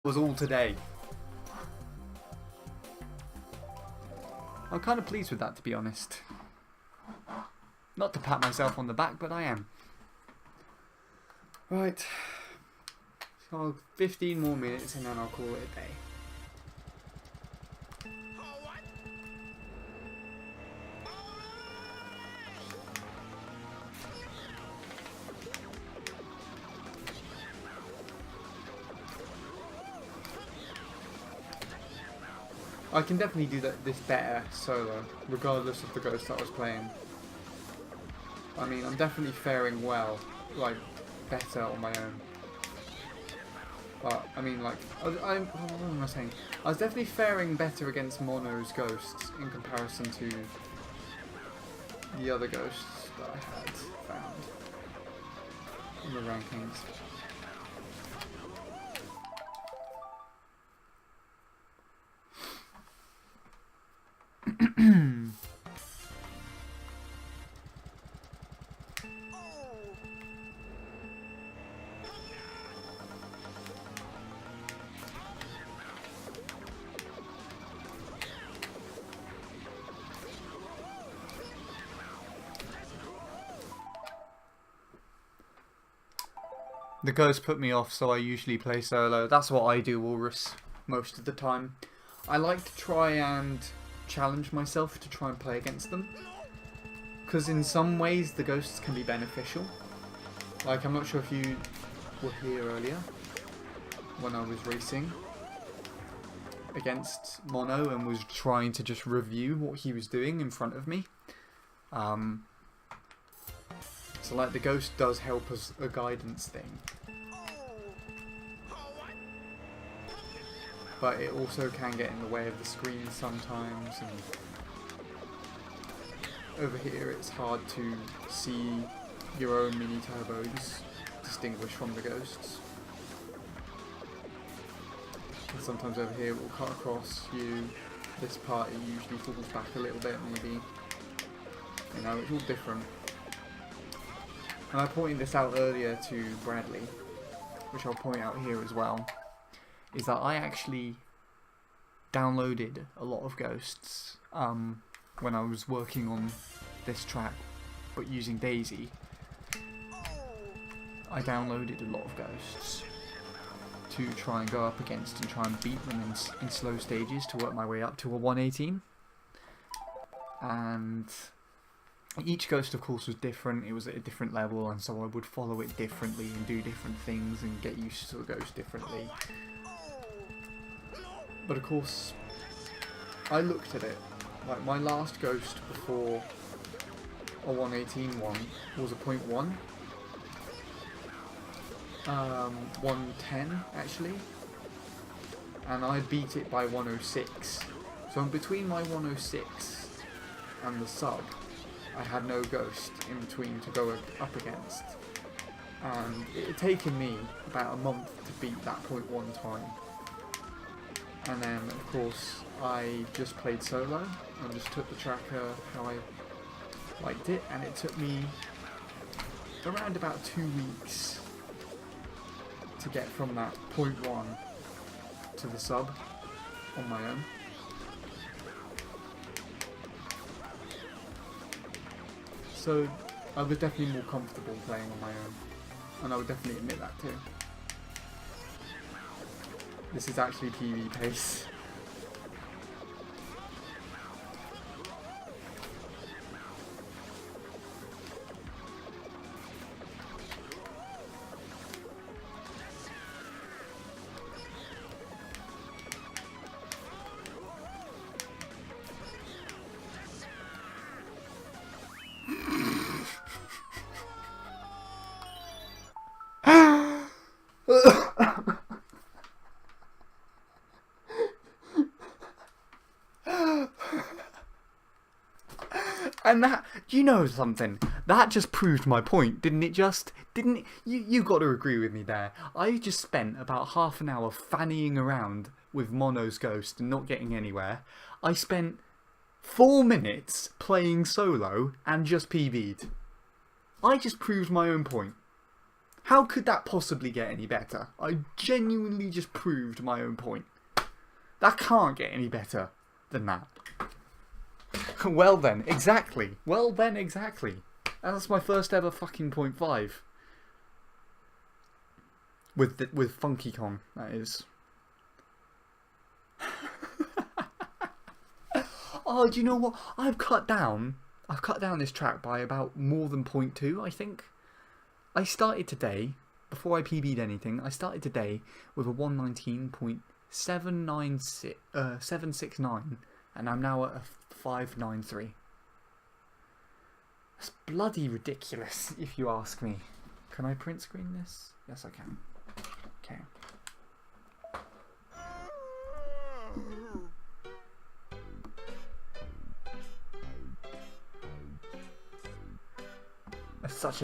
was all today. I'm kind of pleased with that, to be honest. Not to pat myself on the back, but I am. Right. So 15 more minutes and then I'll call it a day. I can definitely do this better solo, regardless of the ghost that I was playing. I mean, I'm definitely faring well, like, better on my own. But, I mean, like, what am I saying? I was definitely faring better against Mono's ghosts in comparison to the other ghosts that I had found in the rankings. The ghost put me off, so I usually play solo. That's what I do, Walrus, most of the time. I like to try and challenge myself to try and play against them. Because in some ways, the ghosts can be beneficial. Like, I'm not sure if you were here earlier, when I was racing against Mono and was trying to just review what he was doing in front of me. So like the ghost does help as a guidance thing. But it also can get in the way of the screen sometimes, and over here it's hard to see your own mini turbos distinguished from the ghosts. And sometimes over here it will cut across you. This part it usually falls back a little bit maybe. You know, it's all different. And I pointed this out earlier to Bradley, which I'll point out here as well, is that I actually downloaded a lot of ghosts when I was working on this track, but using Daisy. I downloaded a lot of ghosts to try and go up against and try and beat them in slow stages to work my way up to a 118. And each ghost, of course, was different. It was at a different level, and so I would follow it differently and do different things and get used to the ghost differently. But of course, I looked at it. Like, my last ghost before a 118 one was a 0.1. 110, actually. And I beat it by 106. So in between my 106 and the sub, I had no ghost in between to go up against, and it had taken me about a month to beat that 0.1 time. And then of course I just played solo and just took the tracker how I liked it, and it took me around about 2 weeks to get from that 0.1 to the sub on my own. So I was definitely more comfortable playing on my own, and I would definitely admit that too. This is actually PV pace. And that, you know something, that just proved my point, didn't it just? Didn't it? You got to agree with me there. I just spent about half an hour fannying around with Mono's ghost and not getting anywhere. I spent 4 minutes playing solo and just PV'd. I just proved my own point. How could that possibly get any better? I genuinely just proved my own point. That can't get any better than that. Well then, exactly. Well then, exactly. And that's my first ever fucking 0.5. With Funky Kong, that is. Oh, do you know what? I've cut down this track by about more than 0.2, I think. I started today, before I PB'd anything, I started today with a 119.769, and I'm now at a 593. That's bloody ridiculous, if you ask me. Can I print screen this? Yes, I can. Okay.